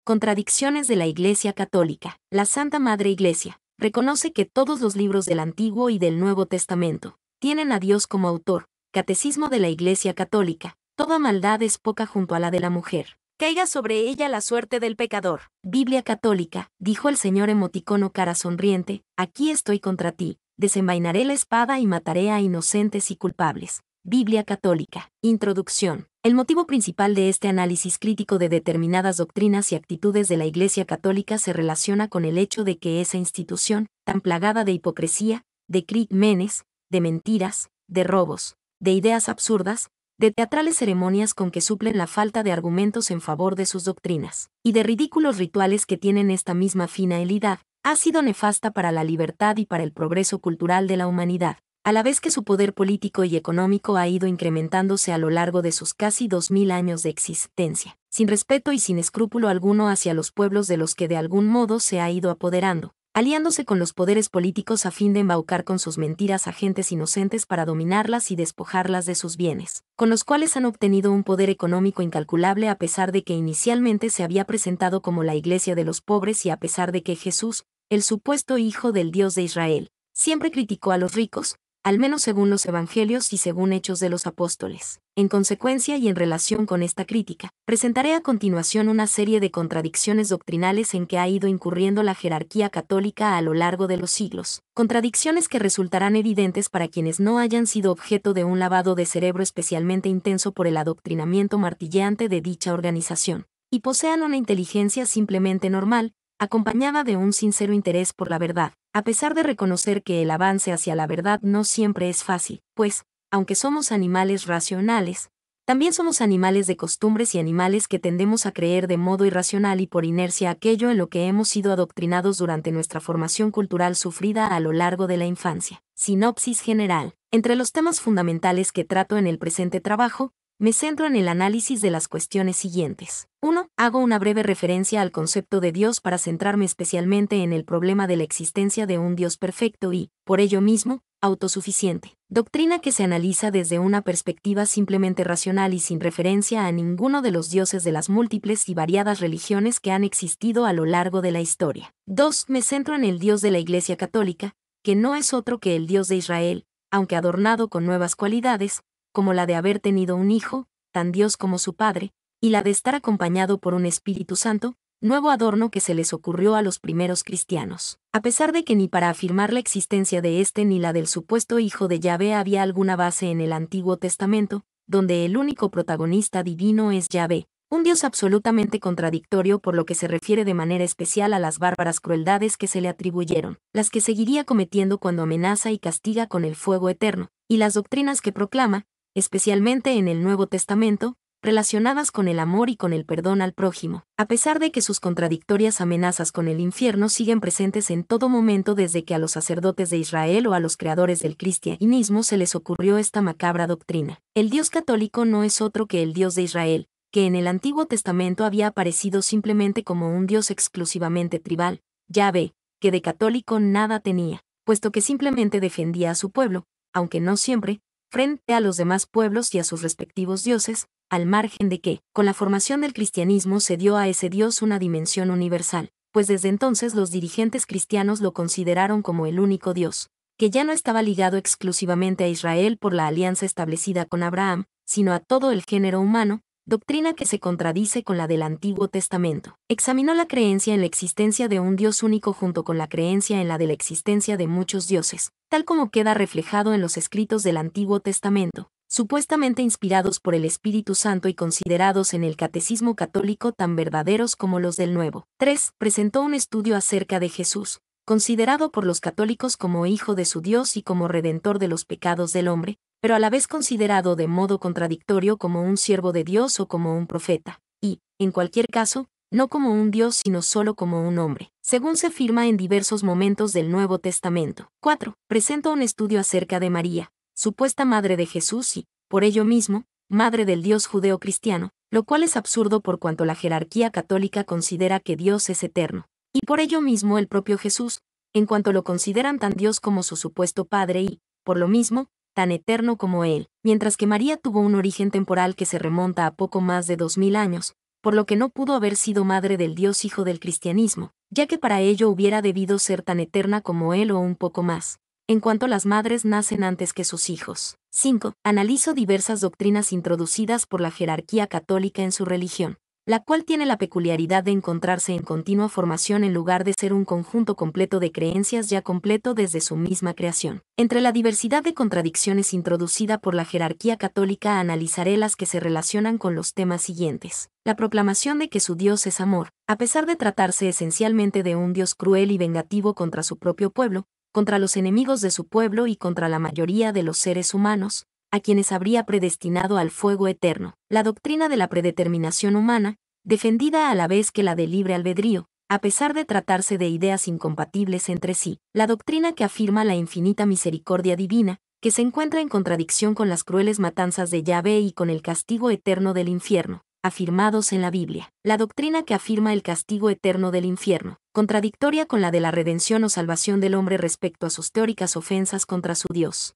Contradicciones de la Iglesia Católica. La Santa Madre Iglesia reconoce que todos los libros del Antiguo y del Nuevo Testamento tienen a Dios como autor. Catecismo de la Iglesia Católica. Toda maldad es poca junto a la de la mujer. Caiga sobre ella la suerte del pecador. Biblia Católica, dijo el Señor emoticono cara sonriente, aquí estoy contra ti, desenvainaré la espada y mataré a inocentes y culpables. Biblia Católica. Introducción. El motivo principal de este análisis crítico de determinadas doctrinas y actitudes de la Iglesia Católica se relaciona con el hecho de que esa institución, tan plagada de hipocresía, de crímenes, de mentiras, de robos, de ideas absurdas, de teatrales ceremonias con que suplen la falta de argumentos en favor de sus doctrinas, y de ridículos rituales que tienen esta misma finalidad, ha sido nefasta para la libertad y para el progreso cultural de la humanidad, a la vez que su poder político y económico ha ido incrementándose a lo largo de sus casi 2000 años de existencia, sin respeto y sin escrúpulo alguno hacia los pueblos de los que de algún modo se ha ido apoderando, aliándose con los poderes políticos a fin de embaucar con sus mentiras a gentes inocentes para dominarlas y despojarlas de sus bienes, con los cuales han obtenido un poder económico incalculable a pesar de que inicialmente se había presentado como la Iglesia de los pobres y a pesar de que Jesús, el supuesto Hijo del Dios de Israel, siempre criticó a los ricos, al menos según los Evangelios y según Hechos de los Apóstoles. En consecuencia y en relación con esta crítica, presentaré a continuación una serie de contradicciones doctrinales en que ha ido incurriendo la jerarquía católica a lo largo de los siglos, contradicciones que resultarán evidentes para quienes no hayan sido objeto de un lavado de cerebro especialmente intenso por el adoctrinamiento martilleante de dicha organización, y posean una inteligencia simplemente normal, acompañada de un sincero interés por la verdad, a pesar de reconocer que el avance hacia la verdad no siempre es fácil, pues, aunque somos animales racionales, también somos animales de costumbres y animales que tendemos a creer de modo irracional y por inercia aquello en lo que hemos sido adoctrinados durante nuestra formación cultural sufrida a lo largo de la infancia. Sinopsis general. Entre los temas fundamentales que trato en el presente trabajo, me centro en el análisis de las cuestiones siguientes. 1. Hago una breve referencia al concepto de Dios para centrarme especialmente en el problema de la existencia de un Dios perfecto y, por ello mismo, autosuficiente. Doctrina que se analiza desde una perspectiva simplemente racional y sin referencia a ninguno de los dioses de las múltiples y variadas religiones que han existido a lo largo de la historia. 2. Me centro en el Dios de la Iglesia Católica, que no es otro que el Dios de Israel, aunque adornado con nuevas cualidades, como la de haber tenido un hijo, tan Dios como su Padre, y la de estar acompañado por un Espíritu Santo, nuevo adorno que se les ocurrió a los primeros cristianos. A pesar de que ni para afirmar la existencia de este ni la del supuesto Hijo de Yahvé había alguna base en el Antiguo Testamento, donde el único protagonista divino es Yahvé, un Dios absolutamente contradictorio por lo que se refiere de manera especial a las bárbaras crueldades que se le atribuyeron, las que seguiría cometiendo cuando amenaza y castiga con el fuego eterno, y las doctrinas que proclama, especialmente en el Nuevo Testamento, relacionadas con el amor y con el perdón al prójimo, a pesar de que sus contradictorias amenazas con el infierno siguen presentes en todo momento desde que a los sacerdotes de Israel o a los creadores del cristianismo se les ocurrió esta macabra doctrina. El Dios católico no es otro que el Dios de Israel, que en el Antiguo Testamento había aparecido simplemente como un Dios exclusivamente tribal, Yahvé, que de católico nada tenía, puesto que simplemente defendía a su pueblo, aunque no siempre, frente a los demás pueblos y a sus respectivos dioses, al margen de que, con la formación del cristianismo se dio a ese Dios una dimensión universal, pues desde entonces los dirigentes cristianos lo consideraron como el único Dios, que ya no estaba ligado exclusivamente a Israel por la alianza establecida con Abraham, sino a todo el género humano, doctrina que se contradice con la del Antiguo Testamento. Examinó la creencia en la existencia de un Dios único junto con la creencia en la de la existencia de muchos dioses, tal como queda reflejado en los escritos del Antiguo Testamento, supuestamente inspirados por el Espíritu Santo y considerados en el Catecismo Católico tan verdaderos como los del Nuevo. 3. Presentó un estudio acerca de Jesús, considerado por los católicos como Hijo de su Dios y como Redentor de los pecados del hombre, pero a la vez considerado de modo contradictorio como un siervo de Dios o como un profeta, y, en cualquier caso, no como un Dios sino solo como un hombre, según se afirma en diversos momentos del Nuevo Testamento. 4. Presenta un estudio acerca de María, supuesta madre de Jesús y, por ello mismo, madre del Dios judeo-cristiano, lo cual es absurdo por cuanto la jerarquía católica considera que Dios es eterno, y por ello mismo el propio Jesús, en cuanto lo consideran tan Dios como su supuesto Padre y, por lo mismo, tan eterno como Él, mientras que María tuvo un origen temporal que se remonta a poco más de 2000 años, por lo que no pudo haber sido madre del Dios Hijo del cristianismo, ya que para ello hubiera debido ser tan eterna como él o un poco más. En cuanto las madres nacen antes que sus hijos. 5. Analizo diversas doctrinas introducidas por la jerarquía católica en su religión, la cual tiene la peculiaridad de encontrarse en continua formación en lugar de ser un conjunto completo de creencias ya completo desde su misma creación. Entre la diversidad de contradicciones introducida por la jerarquía católica analizaré las que se relacionan con los temas siguientes. La proclamación de que su Dios es amor, a pesar de tratarse esencialmente de un Dios cruel y vengativo contra su propio pueblo, contra los enemigos de su pueblo y contra la mayoría de los seres humanos, a quienes habría predestinado al fuego eterno. La doctrina de la predeterminación humana, defendida a la vez que la del libre albedrío, a pesar de tratarse de ideas incompatibles entre sí. La doctrina que afirma la infinita misericordia divina, que se encuentra en contradicción con las crueles matanzas de Yahvé y con el castigo eterno del infierno, afirmados en la Biblia. La doctrina que afirma el castigo eterno del infierno, contradictoria con la de la redención o salvación del hombre respecto a sus teóricas ofensas contra su Dios.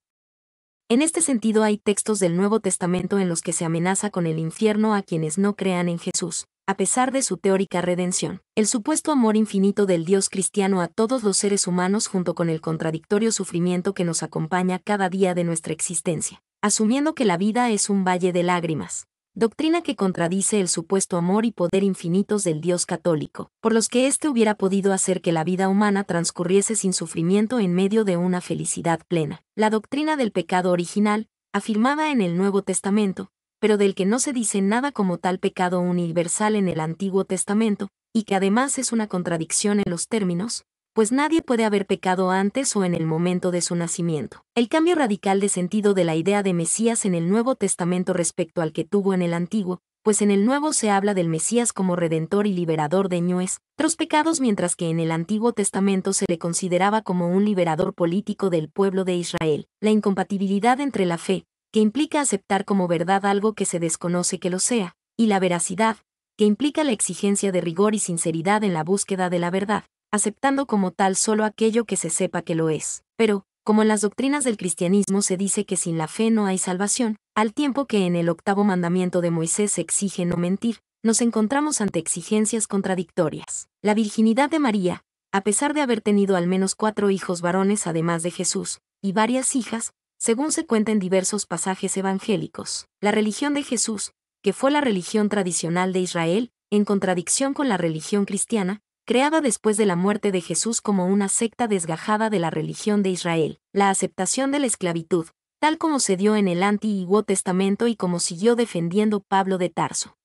En este sentido hay textos del Nuevo Testamento en los que se amenaza con el infierno a quienes no crean en Jesús, a pesar de su teórica redención. El supuesto amor infinito del Dios cristiano a todos los seres humanos junto con el contradictorio sufrimiento que nos acompaña cada día de nuestra existencia, asumiendo que la vida es un valle de lágrimas. Doctrina que contradice el supuesto amor y poder infinitos del Dios católico, por los que éste hubiera podido hacer que la vida humana transcurriese sin sufrimiento en medio de una felicidad plena. La doctrina del pecado original, afirmada en el Nuevo Testamento, pero del que no se dice nada como tal pecado universal en el Antiguo Testamento, y que además es una contradicción en los términos, pues nadie puede haber pecado antes o en el momento de su nacimiento. El cambio radical de sentido de la idea de Mesías en el Nuevo Testamento respecto al que tuvo en el Antiguo, pues en el Nuevo se habla del Mesías como redentor y liberador de nuestros pecados, mientras que en el Antiguo Testamento se le consideraba como un liberador político del pueblo de Israel. La incompatibilidad entre la fe, que implica aceptar como verdad algo que se desconoce que lo sea, y la veracidad, que implica la exigencia de rigor y sinceridad en la búsqueda de la verdad, aceptando como tal solo aquello que se sepa que lo es. Pero, como en las doctrinas del cristianismo se dice que sin la fe no hay salvación, al tiempo que en el 8º mandamiento de Moisés se exige no mentir, nos encontramos ante exigencias contradictorias. La virginidad de María, a pesar de haber tenido al menos 4 hijos varones además de Jesús, y varias hijas, según se cuenta en diversos pasajes evangélicos. La religión de Jesús, que fue la religión tradicional de Israel, en contradicción con la religión cristiana, creada después de la muerte de Jesús como una secta desgajada de la religión de Israel. La aceptación de la esclavitud, tal como se dio en el Antiguo Testamento y como siguió defendiendo Pablo de Tarso.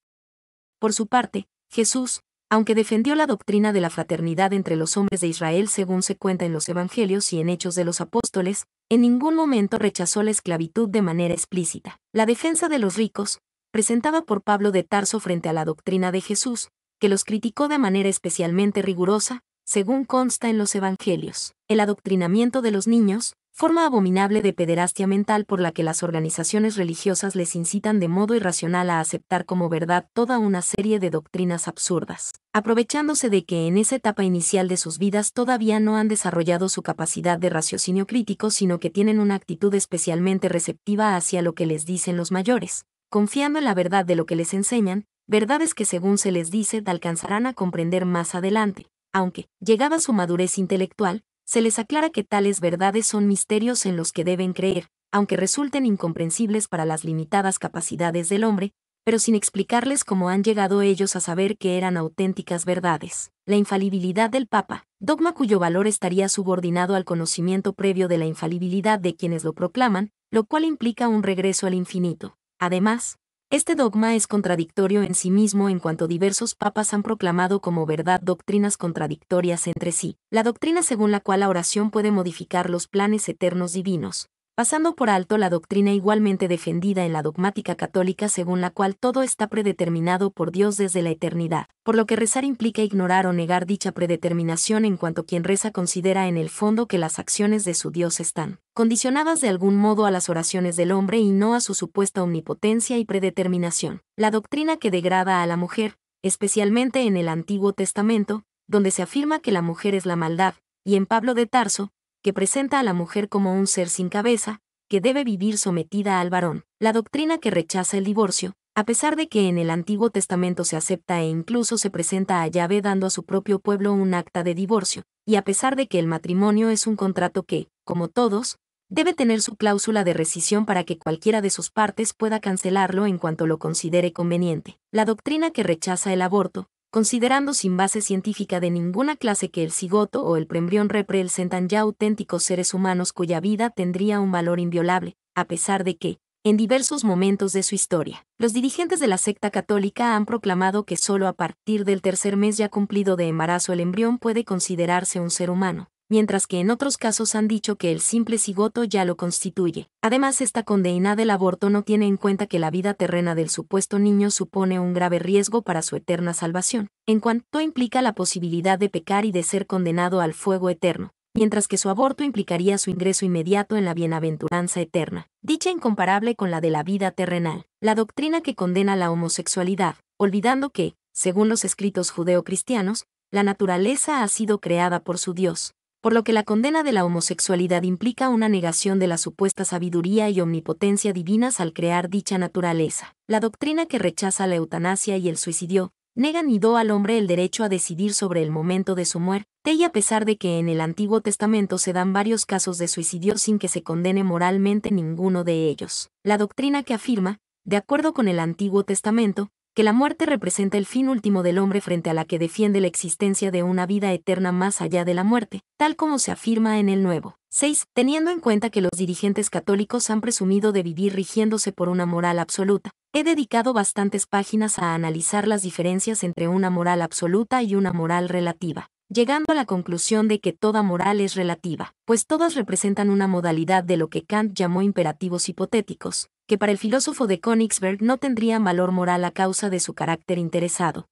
Por su parte, Jesús, aunque defendió la doctrina de la fraternidad entre los hombres de Israel según se cuenta en los Evangelios y en Hechos de los Apóstoles, en ningún momento rechazó la esclavitud de manera explícita. La defensa de los ricos, presentada por Pablo de Tarso frente a la doctrina de Jesús, que los criticó de manera especialmente rigurosa, según consta en los Evangelios. El adoctrinamiento de los niños, forma abominable de pederastia mental por la que las organizaciones religiosas les incitan de modo irracional a aceptar como verdad toda una serie de doctrinas absurdas, aprovechándose de que en esa etapa inicial de sus vidas todavía no han desarrollado su capacidad de raciocinio crítico, sino que tienen una actitud especialmente receptiva hacia lo que les dicen los mayores, confiando en la verdad de lo que les enseñan, verdades que según se les dice alcanzarán a comprender más adelante, aunque, llegada su madurez intelectual, se les aclara que tales verdades son misterios en los que deben creer, aunque resulten incomprensibles para las limitadas capacidades del hombre, pero sin explicarles cómo han llegado ellos a saber que eran auténticas verdades. La infalibilidad del Papa, dogma cuyo valor estaría subordinado al conocimiento previo de la infalibilidad de quienes lo proclaman, lo cual implica un regreso al infinito. Además, este dogma es contradictorio en sí mismo en cuanto diversos papas han proclamado como verdad doctrinas contradictorias entre sí. La doctrina según la cual la oración puede modificar los planes eternos divinos, pasando por alto la doctrina igualmente defendida en la dogmática católica según la cual todo está predeterminado por Dios desde la eternidad, por lo que rezar implica ignorar o negar dicha predeterminación en cuanto quien reza considera en el fondo que las acciones de su Dios están condicionadas de algún modo a las oraciones del hombre y no a su supuesta omnipotencia y predeterminación. La doctrina que degrada a la mujer, especialmente en el Antiguo Testamento, donde se afirma que la mujer es la maldad, y en Pablo de Tarso, que presenta a la mujer como un ser sin cabeza, que debe vivir sometida al varón. La doctrina que rechaza el divorcio, A pesar de que en el Antiguo Testamento se acepta e incluso se presenta a Yahvé dando a su propio pueblo un acta de divorcio, y a pesar de que el matrimonio es un contrato que, como todos, debe tener su cláusula de rescisión para que cualquiera de sus partes pueda cancelarlo en cuanto lo considere conveniente. La doctrina que rechaza el aborto, considerando sin base científica de ninguna clase que el cigoto o el preembrión representan ya auténticos seres humanos cuya vida tendría un valor inviolable, a pesar de que, en diversos momentos de su historia, los dirigentes de la secta católica han proclamado que solo a partir del tercer mes ya cumplido de embarazo el embrión puede considerarse un ser humano, mientras que en otros casos han dicho que el simple cigoto ya lo constituye. Además, esta condena del aborto no tiene en cuenta que la vida terrena del supuesto niño supone un grave riesgo para su eterna salvación, en cuanto implica la posibilidad de pecar y de ser condenado al fuego eterno, mientras que su aborto implicaría su ingreso inmediato en la bienaventuranza eterna, dicha incomparable con la de la vida terrenal. La doctrina que condena la homosexualidad, olvidando que, según los escritos judeocristianos, la naturaleza ha sido creada por su Dios, por lo que la condena de la homosexualidad implica una negación de la supuesta sabiduría y omnipotencia divinas al crear dicha naturaleza. La doctrina que rechaza la eutanasia y el suicidio, nega ni do al hombre el derecho a decidir sobre el momento de su muerte, y a pesar de que en el Antiguo Testamento se dan varios casos de suicidio sin que se condene moralmente ninguno de ellos. La doctrina que afirma, de acuerdo con el Antiguo Testamento, que la muerte representa el fin último del hombre frente a la que defiende la existencia de una vida eterna más allá de la muerte, tal como se afirma en el Nuevo. 6. Teniendo en cuenta que los dirigentes católicos han presumido de vivir rigiéndose por una moral absoluta, he dedicado bastantes páginas a analizar las diferencias entre una moral absoluta y una moral relativa, llegando a la conclusión de que toda moral es relativa, pues todas representan una modalidad de lo que Kant llamó imperativos hipotéticos, que para el filósofo de Königsberg no tendrían valor moral a causa de su carácter interesado.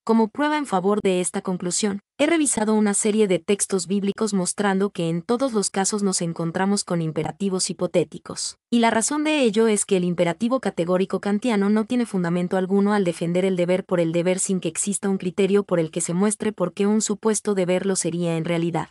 Como prueba en favor de esta conclusión, he revisado una serie de textos bíblicos mostrando que en todos los casos nos encontramos con imperativos hipotéticos. Y la razón de ello es que el imperativo categórico kantiano no tiene fundamento alguno al defender el deber por el deber sin que exista un criterio por el que se muestre por qué un supuesto deber lo sería en realidad.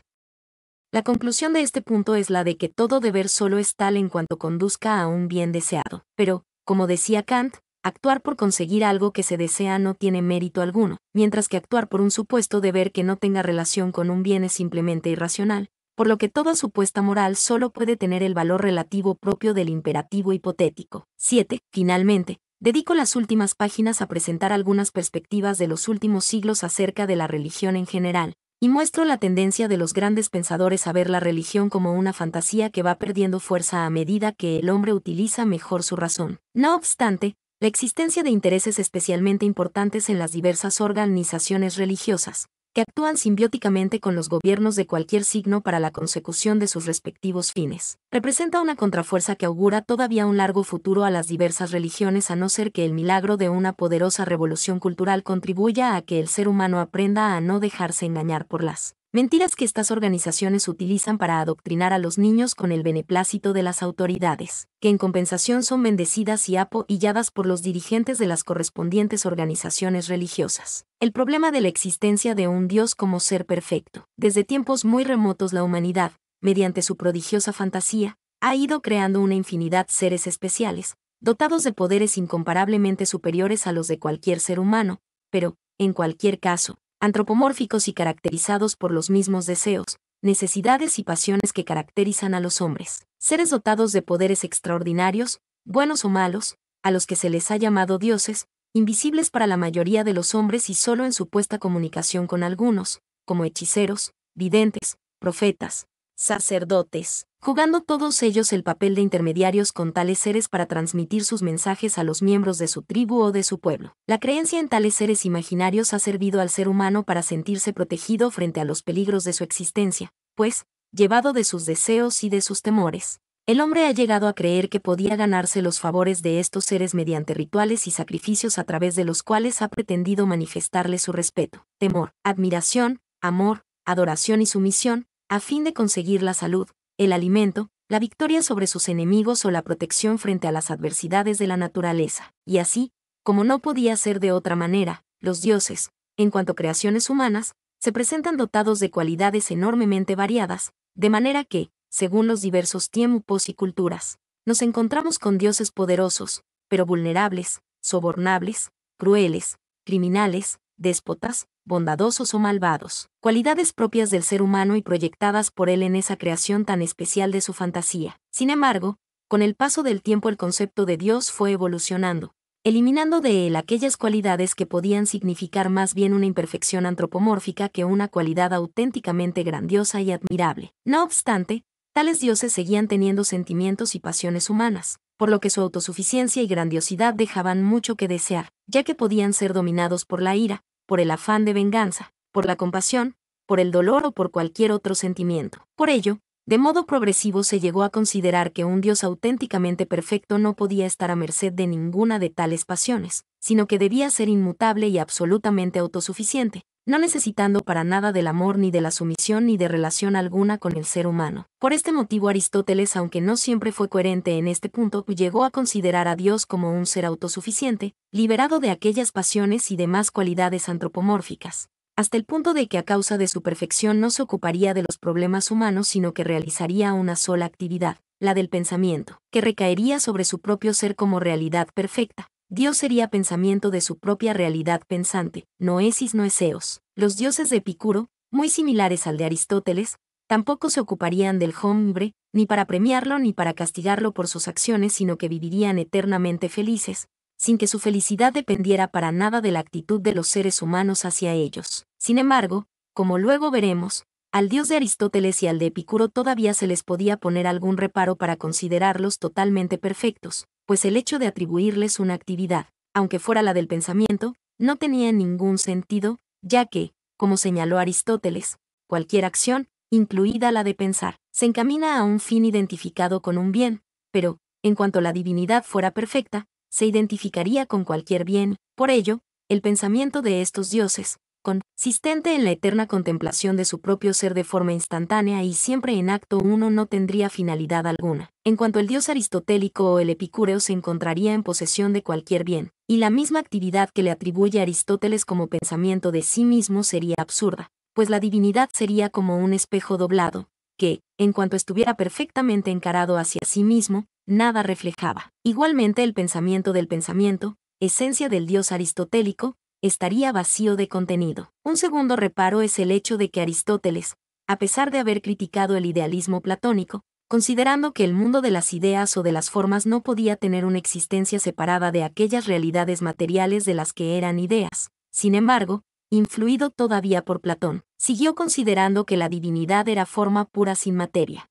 La conclusión de este punto es la de que todo deber solo es tal en cuanto conduzca a un bien deseado. Pero, como decía Kant, actuar por conseguir algo que se desea no tiene mérito alguno, mientras que actuar por un supuesto deber que no tenga relación con un bien es simplemente irracional, por lo que toda supuesta moral solo puede tener el valor relativo propio del imperativo hipotético. 7. Finalmente, dedico las últimas páginas a presentar algunas perspectivas de los últimos siglos acerca de la religión en general, y muestro la tendencia de los grandes pensadores a ver la religión como una fantasía que va perdiendo fuerza a medida que el hombre utiliza mejor su razón. No obstante, la existencia de intereses especialmente importantes en las diversas organizaciones religiosas, que actúan simbióticamente con los gobiernos de cualquier signo para la consecución de sus respectivos fines, representa una contrafuerza que augura todavía un largo futuro a las diversas religiones a no ser que el milagro de una poderosa revolución cultural contribuya a que el ser humano aprenda a no dejarse engañar por las mentiras que estas organizaciones utilizan para adoctrinar a los niños con el beneplácito de las autoridades, que en compensación son bendecidas y apoyadas por los dirigentes de las correspondientes organizaciones religiosas. El problema de la existencia de un Dios como ser perfecto. Desde tiempos muy remotos la humanidad, mediante su prodigiosa fantasía, ha ido creando una infinidad de seres especiales, dotados de poderes incomparablemente superiores a los de cualquier ser humano, pero, en cualquier caso, antropomórficos y caracterizados por los mismos deseos, necesidades y pasiones que caracterizan a los hombres. Seres dotados de poderes extraordinarios, buenos o malos, a los que se les ha llamado dioses, invisibles para la mayoría de los hombres y solo en supuesta comunicación con algunos, como hechiceros, videntes, profetas, sacerdotes, jugando todos ellos el papel de intermediarios con tales seres para transmitir sus mensajes a los miembros de su tribu o de su pueblo. La creencia en tales seres imaginarios ha servido al ser humano para sentirse protegido frente a los peligros de su existencia, pues, llevado de sus deseos y de sus temores, el hombre ha llegado a creer que podía ganarse los favores de estos seres mediante rituales y sacrificios a través de los cuales ha pretendido manifestarles su respeto, temor, admiración, amor, adoración y sumisión, a fin de conseguir la salud, el alimento, la victoria sobre sus enemigos o la protección frente a las adversidades de la naturaleza. Y así, como no podía ser de otra manera, los dioses, en cuanto a creaciones humanas, se presentan dotados de cualidades enormemente variadas, de manera que, según los diversos tiempos y culturas, nos encontramos con dioses poderosos, pero vulnerables, sobornables, crueles, criminales, déspotas, bondadosos o malvados, cualidades propias del ser humano y proyectadas por él en esa creación tan especial de su fantasía. Sin embargo, con el paso del tiempo el concepto de Dios fue evolucionando, eliminando de él aquellas cualidades que podían significar más bien una imperfección antropomórfica que una cualidad auténticamente grandiosa y admirable. No obstante, tales dioses seguían teniendo sentimientos y pasiones humanas, por lo que su autosuficiencia y grandiosidad dejaban mucho que desear, ya que podían ser dominados por la ira, por el afán de venganza, por la compasión, por el dolor o por cualquier otro sentimiento. Por ello, de modo progresivo se llegó a considerar que un Dios auténticamente perfecto no podía estar a merced de ninguna de tales pasiones, sino que debía ser inmutable y absolutamente autosuficiente, no necesitando para nada del amor ni de la sumisión ni de relación alguna con el ser humano. Por este motivo Aristóteles, aunque no siempre fue coherente en este punto, llegó a considerar a Dios como un ser autosuficiente, liberado de aquellas pasiones y demás cualidades antropomórficas, hasta el punto de que a causa de su perfección no se ocuparía de los problemas humanos sino que realizaría una sola actividad, la del pensamiento, que recaería sobre su propio ser como realidad perfecta. Dios sería pensamiento de su propia realidad pensante, noesis noeseos. Los dioses de Epicuro, muy similares al de Aristóteles, tampoco se ocuparían del hombre, ni para premiarlo ni para castigarlo por sus acciones, sino que vivirían eternamente felices, sin que su felicidad dependiera para nada de la actitud de los seres humanos hacia ellos. Sin embargo, como luego veremos, al Dios de Aristóteles y al de Epicuro todavía se les podía poner algún reparo para considerarlos totalmente perfectos, pues el hecho de atribuirles una actividad, aunque fuera la del pensamiento, no tenía ningún sentido, ya que, como señaló Aristóteles, cualquier acción, incluida la de pensar, se encamina a un fin identificado con un bien, pero, en cuanto la divinidad fuera perfecta, se identificaría con cualquier bien. Por ello, el pensamiento de estos dioses, consistente en la eterna contemplación de su propio ser de forma instantánea y siempre en acto uno, no tendría finalidad alguna. En cuanto el dios aristotélico o el epicúreo se encontraría en posesión de cualquier bien, y la misma actividad que le atribuye Aristóteles como pensamiento de sí mismo sería absurda, pues la divinidad sería como un espejo doblado, que, en cuanto estuviera perfectamente encarado hacia sí mismo, nada reflejaba. Igualmente el pensamiento del pensamiento, esencia del dios aristotélico, estaría vacío de contenido. Un segundo reparo es el hecho de que Aristóteles, a pesar de haber criticado el idealismo platónico, considerando que el mundo de las ideas o de las formas no podía tener una existencia separada de aquellas realidades materiales de las que eran ideas, sin embargo, influido todavía por Platón, siguió considerando que la divinidad era forma pura sin materia.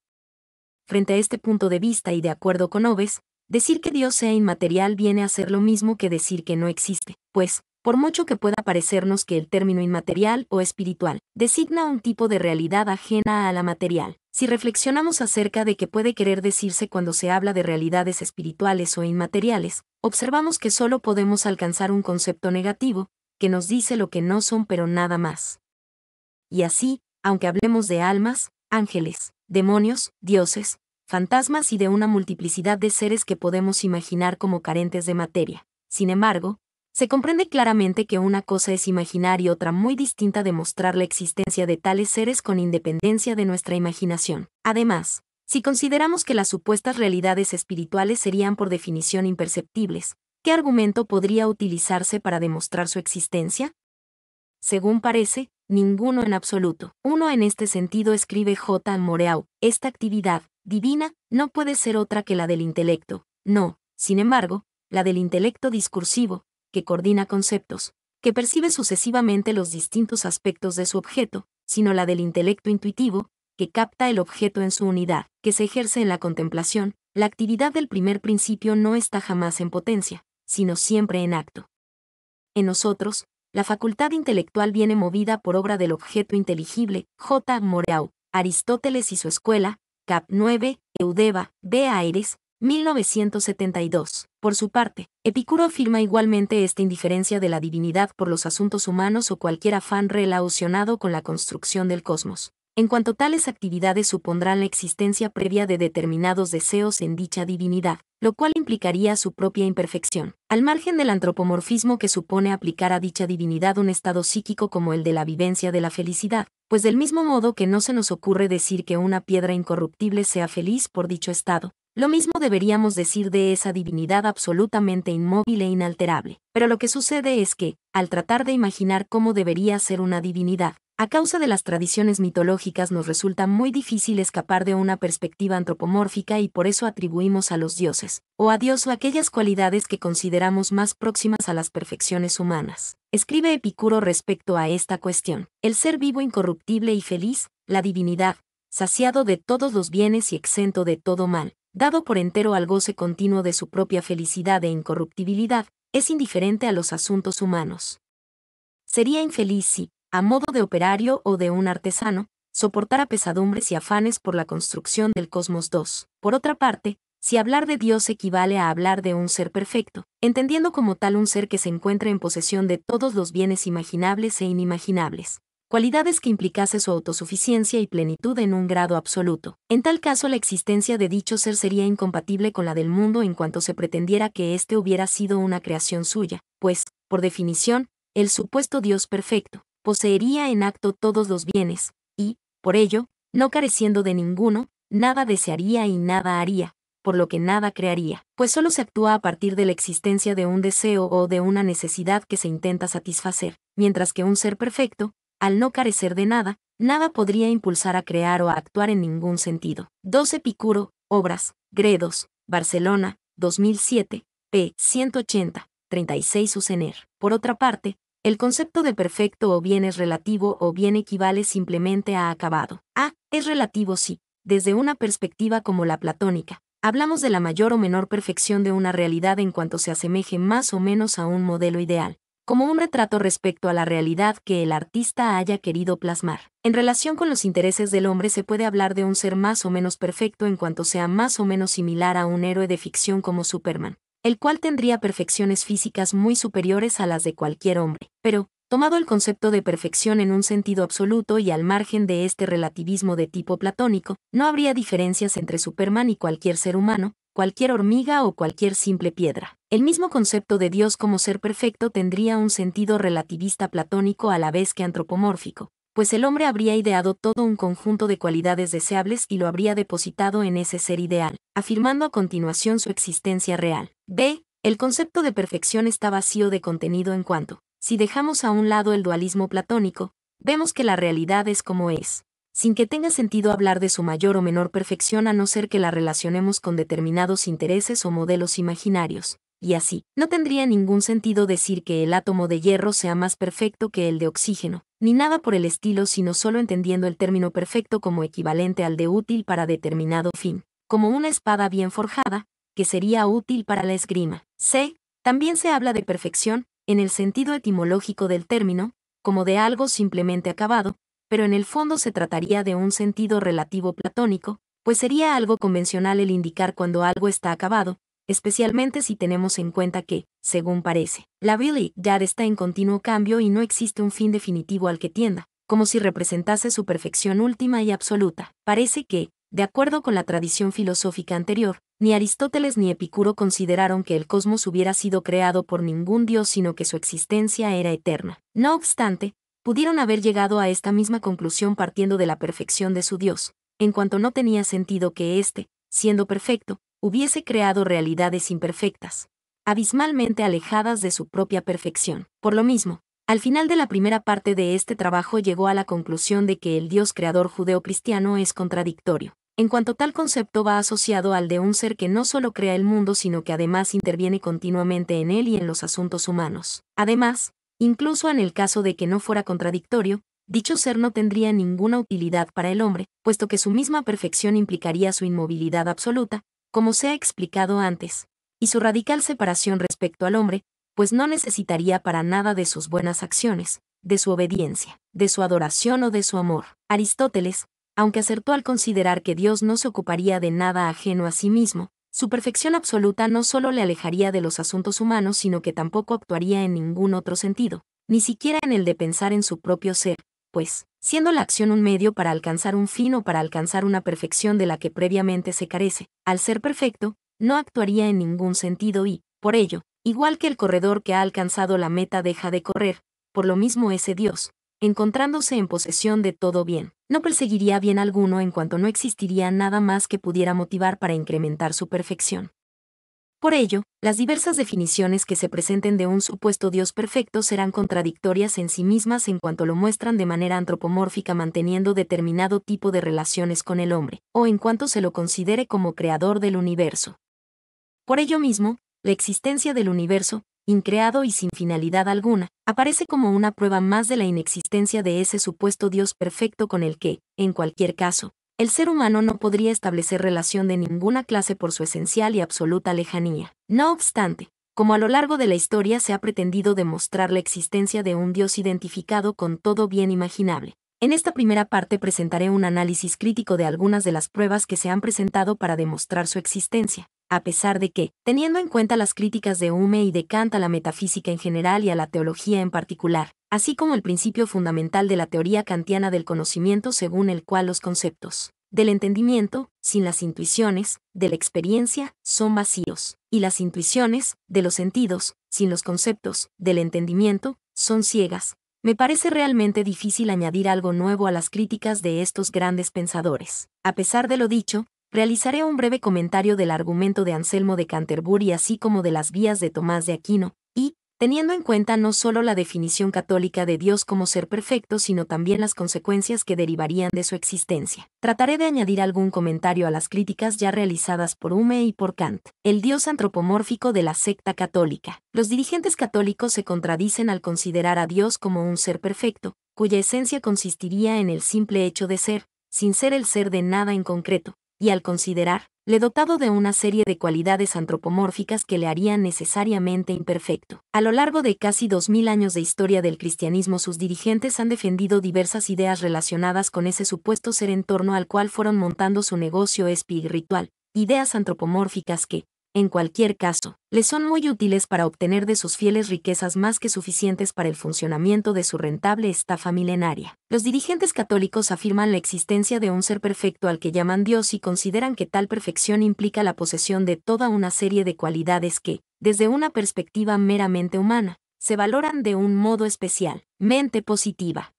Frente a este punto de vista y de acuerdo con Hobbes, decir que Dios sea inmaterial viene a ser lo mismo que decir que no existe, pues, por mucho que pueda parecernos que el término inmaterial o espiritual designa un tipo de realidad ajena a la material, si reflexionamos acerca de qué puede querer decirse cuando se habla de realidades espirituales o inmateriales, observamos que solo podemos alcanzar un concepto negativo, que nos dice lo que no son pero nada más. Y así, aunque hablemos de almas, ángeles, demonios, dioses, fantasmas y de una multiplicidad de seres que podemos imaginar como carentes de materia, sin embargo, se comprende claramente que una cosa es imaginar y otra muy distinta demostrar la existencia de tales seres con independencia de nuestra imaginación. Además, si consideramos que las supuestas realidades espirituales serían por definición imperceptibles, ¿qué argumento podría utilizarse para demostrar su existencia? Según parece, ninguno en absoluto. Uno en este sentido escribe J. Moreau, esta actividad divina no puede ser otra que la del intelecto, no, sin embargo, la del intelecto discursivo, que coordina conceptos, que percibe sucesivamente los distintos aspectos de su objeto, sino la del intelecto intuitivo, que capta el objeto en su unidad, que se ejerce en la contemplación. La actividad del primer principio no está jamás en potencia, sino siempre en acto. En nosotros, la facultad intelectual viene movida por obra del objeto inteligible. J. Moreau, Aristóteles y su escuela, cap. 9, Eudeva, B. Ayres, 1972. Por su parte, Epicuro afirma igualmente esta indiferencia de la divinidad por los asuntos humanos o cualquier afán relacionado con la construcción del cosmos, en cuanto tales actividades supondrán la existencia previa de determinados deseos en dicha divinidad, lo cual implicaría su propia imperfección, al margen del antropomorfismo que supone aplicar a dicha divinidad un estado psíquico como el de la vivencia de la felicidad, pues del mismo modo que no se nos ocurre decir que una piedra incorruptible sea feliz por dicho estado, Lo mismo deberíamos decir de esa divinidad absolutamente inmóvil e inalterable. Pero lo que sucede es que, al tratar de imaginar cómo debería ser una divinidad, a causa de las tradiciones mitológicas nos resulta muy difícil escapar de una perspectiva antropomórfica y por eso atribuimos a los dioses, o a Dios, aquellas cualidades que consideramos más próximas a las perfecciones humanas. Escribe Epicuro respecto a esta cuestión: el ser vivo, incorruptible y feliz, la divinidad, saciado de todos los bienes y exento de todo mal, dado por entero al goce continuo de su propia felicidad e incorruptibilidad, es indiferente a los asuntos humanos. Sería infeliz si, a modo de operario o de un artesano, soportara pesadumbres y afanes por la construcción del cosmos 2. Por otra parte, si hablar de Dios equivale a hablar de un ser perfecto, entendiendo como tal un ser que se encuentra en posesión de todos los bienes imaginables e inimaginables, cualidades que implicase su autosuficiencia y plenitud en un grado absoluto. En tal caso, la existencia de dicho ser sería incompatible con la del mundo en cuanto se pretendiera que éste hubiera sido una creación suya, pues, por definición, el supuesto Dios perfecto poseería en acto todos los bienes, y, por ello, no careciendo de ninguno, nada desearía y nada haría, por lo que nada crearía, pues solo se actúa a partir de la existencia de un deseo o de una necesidad que se intenta satisfacer, mientras que un ser perfecto, al no carecer de nada, nada podría impulsar a crear o a actuar en ningún sentido. 2 Epicuro, Obras, Gredos, Barcelona, 2007, p. 180, 36 Usener. Por otra parte, el concepto de perfecto o bien es relativo o bien equivale simplemente a acabado. Es relativo si, desde una perspectiva como la platónica, hablamos de la mayor o menor perfección de una realidad en cuanto se asemeje más o menos a un modelo ideal, como un retrato respecto a la realidad que el artista haya querido plasmar. En relación con los intereses del hombre se puede hablar de un ser más o menos perfecto en cuanto sea más o menos similar a un héroe de ficción como Superman, el cual tendría perfecciones físicas muy superiores a las de cualquier hombre. Pero, tomado el concepto de perfección en un sentido absoluto y al margen de este relativismo de tipo platónico, no habría diferencias entre Superman y cualquier ser humano, cualquier hormiga o cualquier simple piedra. El mismo concepto de Dios como ser perfecto tendría un sentido relativista platónico a la vez que antropomórfico, pues el hombre habría ideado todo un conjunto de cualidades deseables y lo habría depositado en ese ser ideal, afirmando a continuación su existencia real. El concepto de perfección está vacío de contenido en cuanto, si dejamos a un lado el dualismo platónico, vemos que la realidad es como es, sin que tenga sentido hablar de su mayor o menor perfección a no ser que la relacionemos con determinados intereses o modelos imaginarios. Y así, no tendría ningún sentido decir que el átomo de hierro sea más perfecto que el de oxígeno, ni nada por el estilo, sino solo entendiendo el término perfecto como equivalente al de útil para determinado fin, como una espada bien forjada, que sería útil para la esgrima. También se habla de perfección, en el sentido etimológico del término, como de algo simplemente acabado, pero en el fondo se trataría de un sentido relativo platónico, pues sería algo convencional el indicar cuando algo está acabado, especialmente si tenemos en cuenta que, según parece, la realidad está en continuo cambio y no existe un fin definitivo al que tienda, como si representase su perfección última y absoluta. Parece que, de acuerdo con la tradición filosófica anterior, ni Aristóteles ni Epicuro consideraron que el cosmos hubiera sido creado por ningún dios sino que su existencia era eterna. No obstante, pudieron haber llegado a esta misma conclusión partiendo de la perfección de su Dios, en cuanto no tenía sentido que éste, siendo perfecto, hubiese creado realidades imperfectas, abismalmente alejadas de su propia perfección. Por lo mismo, al final de la primera parte de este trabajo llegó a la conclusión de que el Dios creador judeo-cristiano es contradictorio, en cuanto tal concepto va asociado al de un ser que no solo crea el mundo sino que además interviene continuamente en él y en los asuntos humanos. Además, incluso en el caso de que no fuera contradictorio, dicho ser no tendría ninguna utilidad para el hombre, puesto que su misma perfección implicaría su inmovilidad absoluta, como se ha explicado antes, y su radical separación respecto al hombre, pues no necesitaría para nada de sus buenas acciones, de su obediencia, de su adoración o de su amor. Aristóteles, aunque acertó al considerar que Dios no se ocuparía de nada ajeno a sí mismo, su perfección absoluta no solo le alejaría de los asuntos humanos sino que tampoco actuaría en ningún otro sentido, ni siquiera en el de pensar en su propio ser, pues, siendo la acción un medio para alcanzar un fin o para alcanzar una perfección de la que previamente se carece, al ser perfecto, no actuaría en ningún sentido y, por ello, igual que el corredor que ha alcanzado la meta deja de correr, por lo mismo ese Dios, encontrándose en posesión de todo bien. No perseguiría bien alguno en cuanto no existiría nada más que pudiera motivar para incrementar su perfección. Por ello, las diversas definiciones que se presenten de un supuesto Dios perfecto serán contradictorias en sí mismas en cuanto lo muestran de manera antropomórfica manteniendo determinado tipo de relaciones con el hombre, o en cuanto se lo considere como creador del universo. Por ello mismo, la existencia del universo, increado y sin finalidad alguna, aparece como una prueba más de la inexistencia de ese supuesto Dios perfecto con el que, en cualquier caso, el ser humano no podría establecer relación de ninguna clase por su esencial y absoluta lejanía. No obstante, como a lo largo de la historia se ha pretendido demostrar la existencia de un Dios identificado con todo bien imaginable, en esta primera parte presentaré un análisis crítico de algunas de las pruebas que se han presentado para demostrar su existencia, a pesar de que, teniendo en cuenta las críticas de Hume y de Kant a la metafísica en general y a la teología en particular, así como el principio fundamental de la teoría kantiana del conocimiento según el cual los conceptos del entendimiento, sin las intuiciones, de la experiencia, son vacíos, y las intuiciones, de los sentidos, sin los conceptos, del entendimiento, son ciegas. Me parece realmente difícil añadir algo nuevo a las críticas de estos grandes pensadores. A pesar de lo dicho, realizaré un breve comentario del argumento de Anselmo de Canterbury así como de las vías de Tomás de Aquino, y, teniendo en cuenta no solo la definición católica de Dios como ser perfecto sino también las consecuencias que derivarían de su existencia. Trataré de añadir algún comentario a las críticas ya realizadas por Hume y por Kant. El Dios antropomórfico de la secta católica. Los dirigentes católicos se contradicen al considerar a Dios como un ser perfecto, cuya esencia consistiría en el simple hecho de ser, sin ser el ser de nada en concreto, y al considerarle dotado de una serie de cualidades antropomórficas que le harían necesariamente imperfecto. A lo largo de casi 2000 años de historia del cristianismo sus dirigentes han defendido diversas ideas relacionadas con ese supuesto ser en torno al cual fueron montando su negocio espiritual, ideas antropomórficas que, en cualquier caso, les son muy útiles para obtener de sus fieles riquezas más que suficientes para el funcionamiento de su rentable estafa milenaria. Los dirigentes católicos afirman la existencia de un ser perfecto al que llaman Dios y consideran que tal perfección implica la posesión de toda una serie de cualidades que, desde una perspectiva meramente humana, se valoran de un modo especial, mente positiva.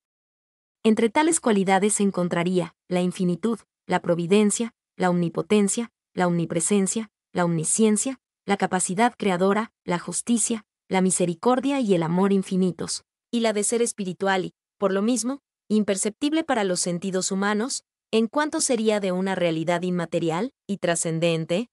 Entre tales cualidades se encontraría la infinitud, la providencia, la omnipotencia, la omnipresencia, la omnisciencia, la capacidad creadora, la justicia, la misericordia y el amor infinitos, y la de ser espiritual y, por lo mismo, imperceptible para los sentidos humanos, en cuanto sería de una realidad inmaterial y trascendente.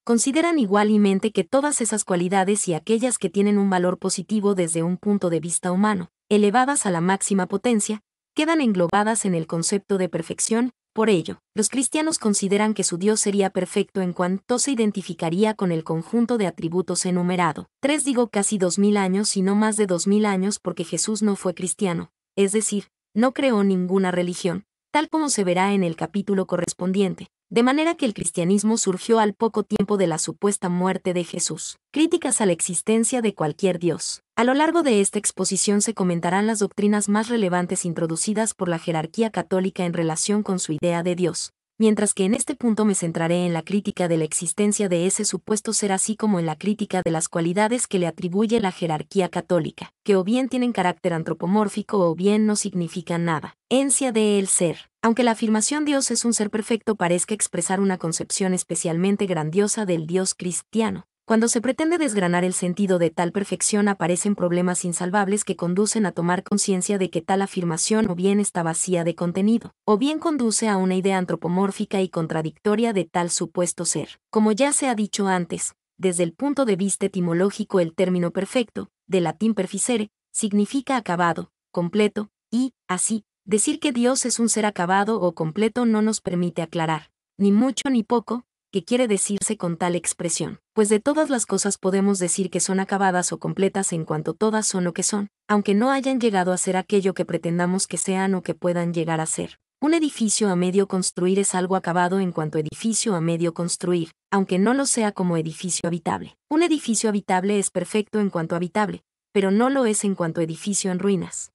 Consideran igualmente que todas esas cualidades y aquellas que tienen un valor positivo desde un punto de vista humano, elevadas a la máxima potencia, quedan englobadas en el concepto de perfección. Por ello, los cristianos consideran que su Dios sería perfecto en cuanto se identificaría con el conjunto de atributos enumerado. Digo casi 2000 años y no más de 2000 años porque Jesús no fue cristiano, es decir, no creó ninguna religión, tal como se verá en el capítulo correspondiente. De manera que el cristianismo surgió al poco tiempo de la supuesta muerte de Jesús. Críticas a la existencia de cualquier Dios. A lo largo de esta exposición se comentarán las doctrinas más relevantes introducidas por la jerarquía católica en relación con su idea de Dios, mientras que en este punto me centraré en la crítica de la existencia de ese supuesto ser así como en la crítica de las cualidades que le atribuye la jerarquía católica, que o bien tienen carácter antropomórfico o bien no significan nada. Esencia de el ser. Aunque la afirmación Dios es un ser perfecto parezca expresar una concepción especialmente grandiosa del Dios cristiano, cuando se pretende desgranar el sentido de tal perfección aparecen problemas insalvables que conducen a tomar conciencia de que tal afirmación o bien está vacía de contenido, o bien conduce a una idea antropomórfica y contradictoria de tal supuesto ser. Como ya se ha dicho antes, desde el punto de vista etimológico el término perfecto, del latín perficere, significa acabado, completo, y, así, decir que Dios es un ser acabado o completo no nos permite aclarar, ni mucho ni poco, qué quiere decirse con tal expresión, pues de todas las cosas podemos decir que son acabadas o completas en cuanto todas son lo que son, aunque no hayan llegado a ser aquello que pretendamos que sean o que puedan llegar a ser. Un edificio a medio construir es algo acabado en cuanto edificio a medio construir, aunque no lo sea como edificio habitable. Un edificio habitable es perfecto en cuanto habitable, pero no lo es en cuanto edificio en ruinas.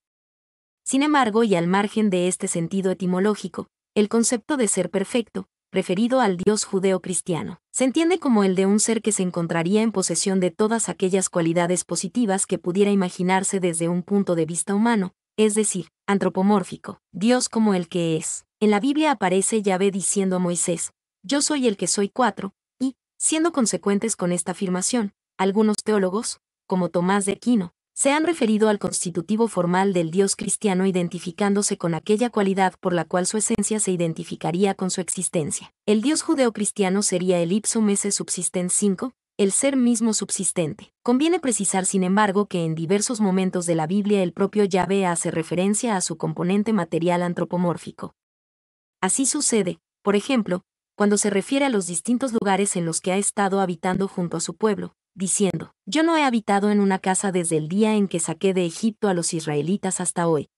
Sin embargo, y al margen de este sentido etimológico, el concepto de ser perfecto, referido al Dios judeo-cristiano, se entiende como el de un ser que se encontraría en posesión de todas aquellas cualidades positivas que pudiera imaginarse desde un punto de vista humano, es decir, antropomórfico, Dios como el que es. En la Biblia aparece Yahvé diciendo a Moisés, yo soy el que soy 4, y, siendo consecuentes con esta afirmación, algunos teólogos, como Tomás de Aquino, se han referido al constitutivo formal del Dios cristiano identificándose con aquella cualidad por la cual su esencia se identificaría con su existencia. El Dios judeo-cristiano sería el ipsum esse subsistens 5, el ser mismo subsistente. Conviene precisar, sin embargo, que en diversos momentos de la Biblia el propio Yahvé hace referencia a su componente material antropomórfico. Así sucede, por ejemplo, cuando se refiere a los distintos lugares en los que ha estado habitando junto a su pueblo, diciendo, yo no he habitado en una casa desde el día en que saqué de Egipto a los israelitas hasta hoy.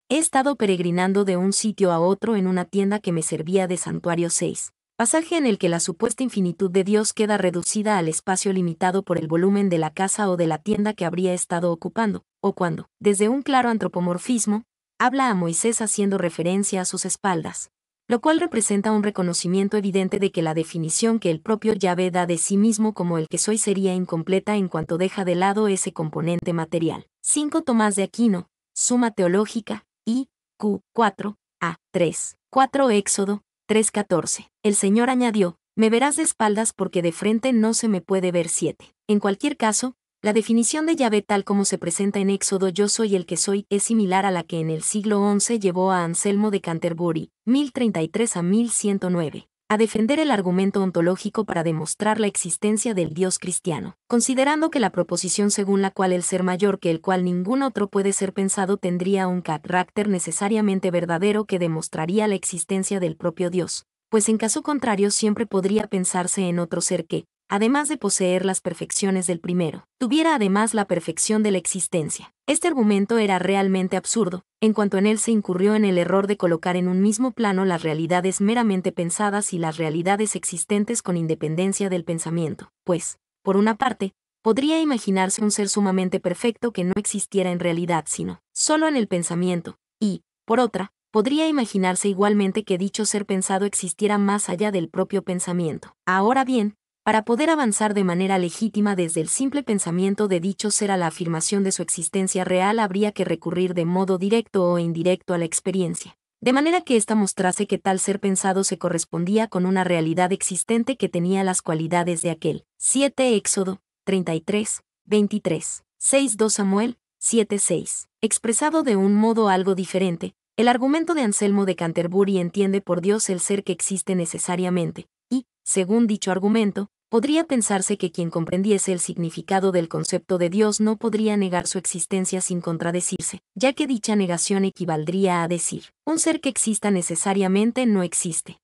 He estado peregrinando de un sitio a otro en una tienda que me servía de santuario 6. Pasaje en el que la supuesta infinitud de Dios queda reducida al espacio limitado por el volumen de la casa o de la tienda que habría estado ocupando, o cuando, desde un claro antropomorfismo, habla a Moisés haciendo referencia a sus espaldas, lo cual representa un reconocimiento evidente de que la definición que el propio Yahvé da de sí mismo como el que soy sería incompleta en cuanto deja de lado ese componente material. 5 Tomás de Aquino, Suma Teológica, I. Q. 4, A. 3. 4 Éxodo 3:14. El Señor añadió, me verás de espaldas porque de frente no se me puede ver. 7. En cualquier caso, la definición de Yahvé tal como se presenta en Éxodo yo soy el que soy es similar a la que en el siglo XI llevó a Anselmo de Canterbury, 1033 a 1109, a defender el argumento ontológico para demostrar la existencia del Dios cristiano, considerando que la proposición según la cual el ser mayor que el cual ningún otro puede ser pensado tendría un carácter necesariamente verdadero que demostraría la existencia del propio Dios, pues en caso contrario siempre podría pensarse en otro ser que, además de poseer las perfecciones del primero, tuviera además la perfección de la existencia. Este argumento era realmente absurdo, en cuanto en él se incurrió en el error de colocar en un mismo plano las realidades meramente pensadas y las realidades existentes con independencia del pensamiento, pues, por una parte, podría imaginarse un ser sumamente perfecto que no existiera en realidad sino solo en el pensamiento, y, por otra, podría imaginarse igualmente que dicho ser pensado existiera más allá del propio pensamiento. Ahora bien, para poder avanzar de manera legítima desde el simple pensamiento de dicho ser a la afirmación de su existencia real habría que recurrir de modo directo o indirecto a la experiencia, de manera que ésta mostrase que tal ser pensado se correspondía con una realidad existente que tenía las cualidades de aquel. 7 Éxodo 33, 23. 6 2 Samuel 7 6. Expresado de un modo algo diferente, el argumento de Anselmo de Canterbury entiende por Dios el ser que existe necesariamente, y, según dicho argumento, podría pensarse que quien comprendiese el significado del concepto de Dios no podría negar su existencia sin contradecirse, ya que dicha negación equivaldría a decir, un ser que exista necesariamente no existe.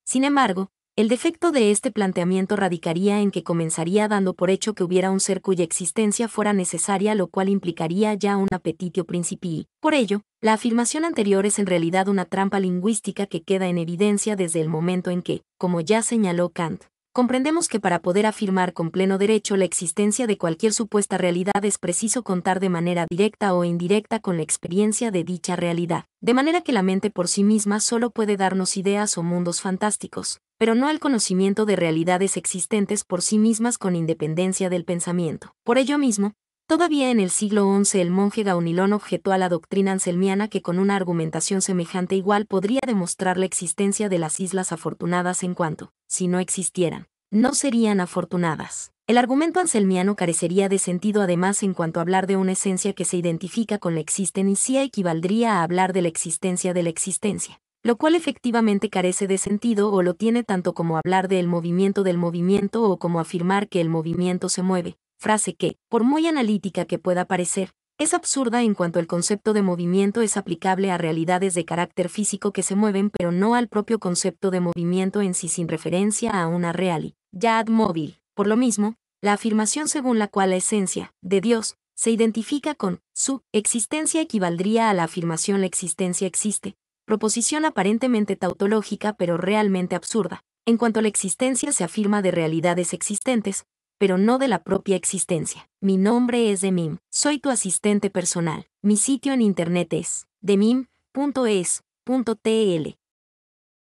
Sin embargo, el defecto de este planteamiento radicaría en que comenzaría dando por hecho que hubiera un ser cuya existencia fuera necesaria, lo cual implicaría ya un appetitio principii. Por ello, la afirmación anterior es en realidad una trampa lingüística que queda en evidencia desde el momento en que, como ya señaló Kant, comprendemos que para poder afirmar con pleno derecho la existencia de cualquier supuesta realidad es preciso contar de manera directa o indirecta con la experiencia de dicha realidad, de manera que la mente por sí misma solo puede darnos ideas o mundos fantásticos, pero no el conocimiento de realidades existentes por sí mismas con independencia del pensamiento. Por ello mismo, todavía en el siglo XI el monje Gaunilón objetó a la doctrina anselmiana que con una argumentación semejante igual podría demostrar la existencia de las islas afortunadas en cuanto, si no existieran, no serían afortunadas. El argumento anselmiano carecería de sentido además en cuanto a hablar de una esencia que se identifica con la existencia equivaldría a hablar de la existencia, lo cual efectivamente carece de sentido o lo tiene tanto como hablar del movimiento o como afirmar que el movimiento se mueve, frase que, por muy analítica que pueda parecer, es absurda en cuanto el concepto de movimiento es aplicable a realidades de carácter físico que se mueven pero no al propio concepto de movimiento en sí sin referencia a una realidad móvil. Por lo mismo, la afirmación según la cual la esencia, de Dios, se identifica con su existencia equivaldría a la afirmación la existencia existe, proposición aparentemente tautológica pero realmente absurda, en cuanto la existencia se afirma de realidades existentes, pero no de la propia existencia. Mi nombre es Demim, soy tu asistente personal. Mi sitio en internet es demim.es.tl.